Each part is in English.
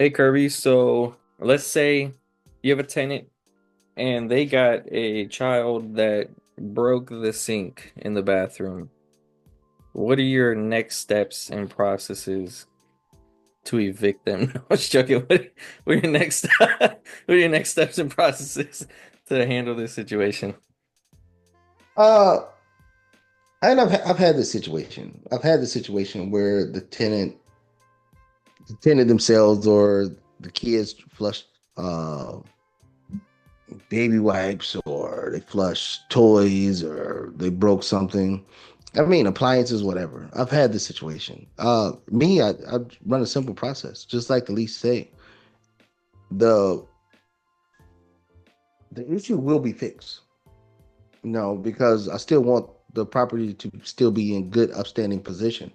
Hey Kirby, so let's say you have a tenant and they got a child that broke the sink in the bathroom. What are your next steps and processes to evict them? No, I was joking. What are your next what are your next steps and processes to handle this situation? Uh, and I've had this situation. I've had the situation where the tenant themselves or the kids flushed baby wipes or they flushed toys or they broke something. I mean, appliances, whatever. I've had this situation. I run a simple process, just like the lease say. The the issue will be fixed. No, because I still want the property to still be in good, upstanding position.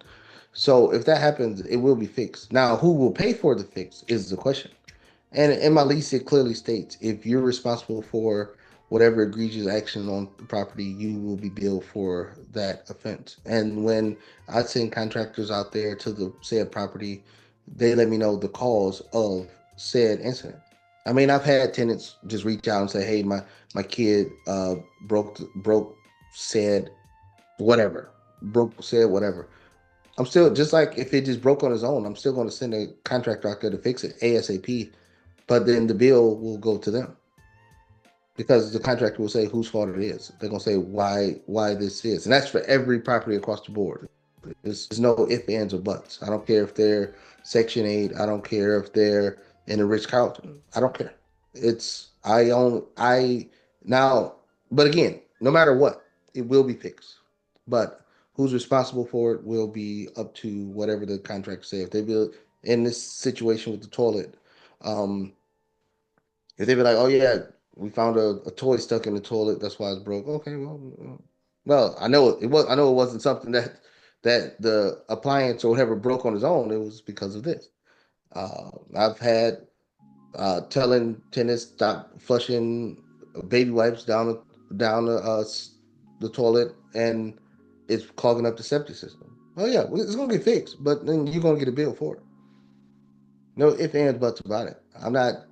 So if that happens, it will be fixed. Now, who will pay for the fix is the question. And in my lease, it clearly states if you're responsible for whatever egregious action on the property, you will be billed for that offense. And when I send contractors out there to the said property, they let me know the cause of said incident. I mean, I've had tenants just reach out and say, "Hey, my kid broke said whatever, broke said whatever." I'm still just like if it just broke on its own, I'm still going to send a contractor out there to fix it ASAP. But then the bill will go to them because the contractor will say whose fault it is. They're going to say why this is, and that's for every property across the board. There's no ifs, ands, or buts. I don't care if they're Section 8. I don't care if they're in a Rich Carlton. I don't care. It's I own I now, but again, no matter what, it will be fixed. But who's responsible for it will be up to whatever the contract say. If they build in this situation with the toilet, um, if they be like, "Oh yeah, we found a toy stuck in the toilet, that's why it's broke." Okay, well, I know it was. I know it wasn't something that the appliance or whatever broke on its own. It was because of this. I've had telling tenants stop flushing baby wipes down the toilet, and it's clogging up the septic system. Oh yeah, well, it's gonna get fixed, but then you're gonna get a bill for it. No if ands buts about it. I'm not.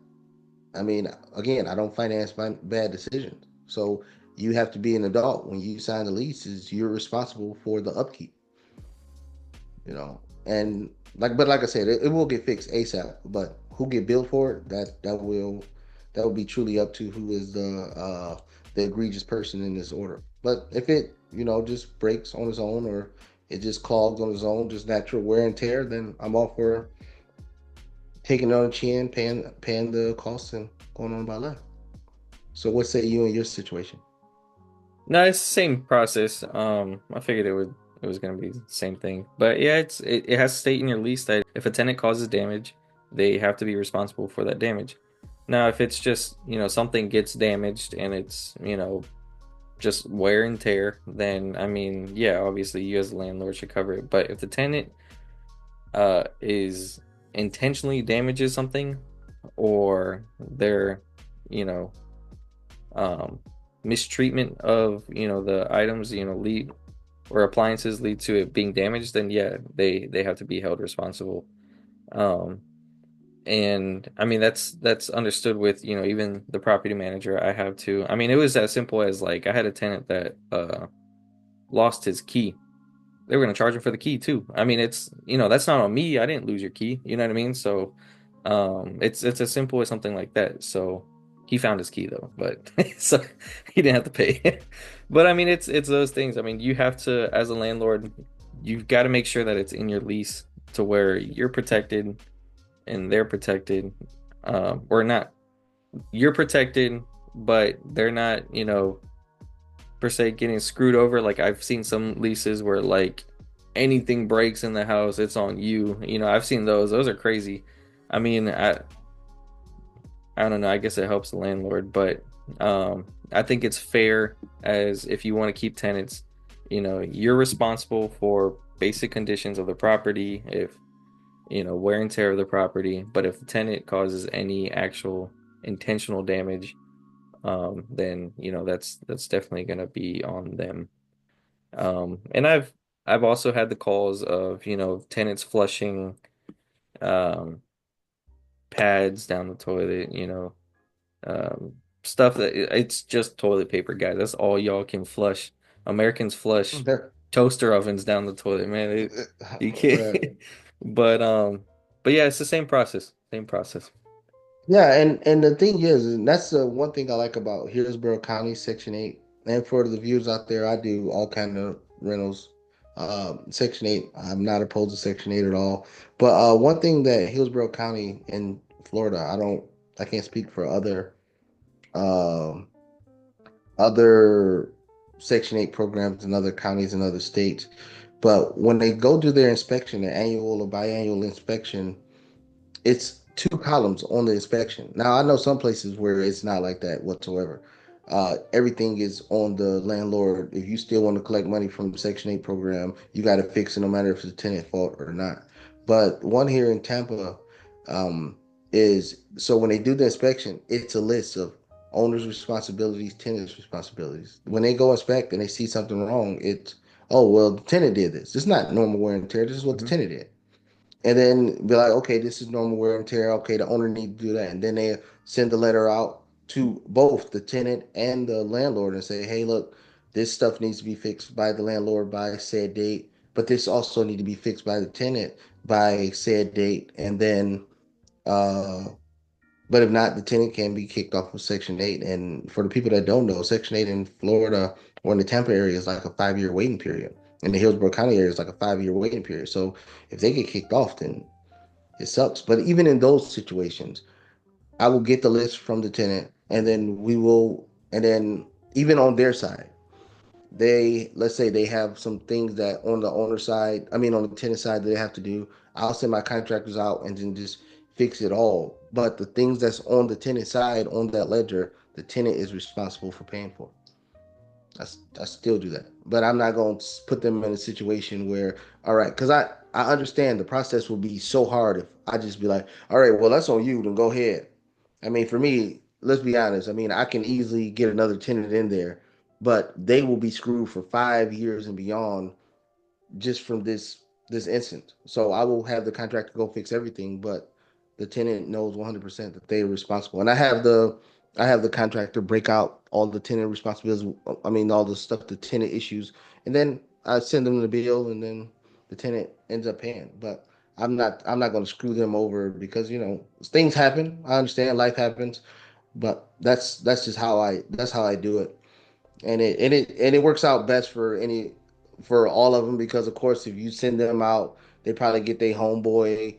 I mean, again, I don't finance my bad decisions. So you have to be an adult when you sign the leases. You're responsible for the upkeep, and but like I said, it will get fixed ASAP. But who get billed for it? That will be truly up to who is the egregious person in this order. But if it just breaks on its own or it just clogs on its own, just natural wear and tear, then I'm all for taking it on the chin, paying the costs, and going on about life. So what say you in your situation? No, it's the same process. I figured it was gonna be the same thing. But yeah, it has to state in your lease that if a tenant causes damage, they have to be responsible for that damage. Now, if it's just, something gets damaged and it's, just wear and tear, then I mean, yeah, obviously you as a landlord should cover it. But if the tenant is intentionally damages something or their, you know, um mistreatment of, the items, lead or appliances lead to it being damaged, then yeah, they have to be held responsible. Um and I mean that's understood with, even the property manager I have too. I mean, it was as simple as like I had a tenant that lost his key. They were going to charge him for the key too. I mean, it's, that's not on me. I didn't lose your key. You know what I mean? So, it's as simple as something like that. So he found his key though, but so he didn't have to pay. But I mean, it's those things. I mean, you have to, as a landlord, you've got to make sure that it's in your lease to where you're protected and they're protected, or not. You're protected, but they're not, per se getting screwed over. Like I've seen some leases where like anything breaks in the house, it's on you. I've seen those. Those are crazy. I mean, I don't know. I guess it helps the landlord, but I think it's fair as if you want to keep tenants, you're responsible for basic conditions of the property, if wear and tear of the property. But if the tenant causes any actual intentional damage, then that's definitely gonna be on them. And I've also had the calls of, tenants flushing um pads down the toilet, stuff that it's just toilet paper, guys. That's all y'all can flush. Americans flush There- toaster ovens down the toilet, man. You can't. Right. But yeah, it's the same process. Same process. Yeah, and the thing is, and that's the one thing I like about Hillsborough County Section 8. And for the viewers out there, I do all kind of rentals. Section 8, I'm not opposed to Section 8 at all. But one thing that Hillsborough County in Florida, I can't speak for um other Section 8 programs in other counties and other states. But when they go do their inspection, their annual or biannual inspection, it's two columns on the inspection. Now I know some places where it's not like that whatsoever. Everything is on the landlord. If you still want to collect money from the Section 8 program, you got to fix it no matter if it's a tenant fault or not. But one here in Tampa um, is so when they do the inspection, it's a list of owners' responsibilities, tenants' responsibilities. When they go inspect and they see something wrong, it's, oh, well, the tenant did this. It's not normal wear and tear. This is what the Hmm. tenant did, and then be like, okay, this is normal wear and tear. Okay, the owner need to do that, and then they send the letter out to both the tenant and the landlord and say, hey, look, this stuff needs to be fixed by the landlord by said date, but this also need to be fixed by the tenant by said date, and then uh but if not, the tenant can be kicked off of Section 8. And for the people that don't know, Section 8 in Florida or in the Tampa area is like a 5 year waiting period. In the Hillsborough County area is like a 5 year waiting period. So if they get kicked off, then it sucks. But even in those situations, I will get the list from the tenant, and then and then even on their side, let's say they have some things that on the owner side, I mean on the tenant side that they have to do. I'll send my contractors out and then just fix it all. But the things that's on the tenant side on that ledger, the tenant is responsible for paying for. I still do that, but I'm not going to put them in a situation where, all right, because I understand the process will be so hard if I just be like, all right, well that's on you, then go ahead. I mean, for me, let's be honest. I mean, I can easily get another tenant in there, but they will be screwed for 5 years and beyond just from this instance. So I will have the contractor go fix everything, but the tenant knows 100% that they are responsible. And I have the contractor break out all the tenant responsibilities. I mean, all the stuff, the tenant issues, and then I send them the bill, and then the tenant ends up paying. But I'm not going to screw them over because things happen. I understand life happens, but that's just that's how I do it, and it works out best for all of them because of course if you send them out, they probably get their homeboy,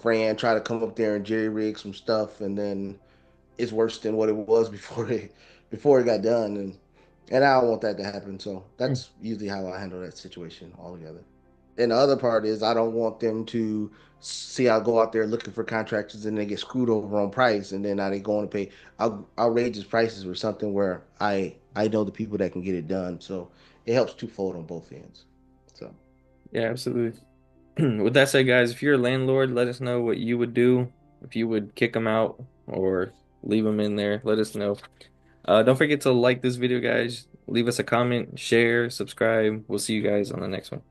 Fran, try to come up there and jerry rig some stuff, and then it's worse than what it was before it got done, and I don't want that to happen. So that's usually how I handle that situation altogether. And the other part is I don't want them to see I go out there looking for contractors and they get screwed over on price, and then now they going to pay outrageous prices for something where I know the people that can get it done. So it helps twofold on both ends. So Yeah, absolutely. With that said, guys, if you're a landlord, let us know what you would do. If you would kick them out or leave them in there, let us know. Don't forget to like this video, guys. Leave us a comment, share, subscribe. We'll see you guys on the next one.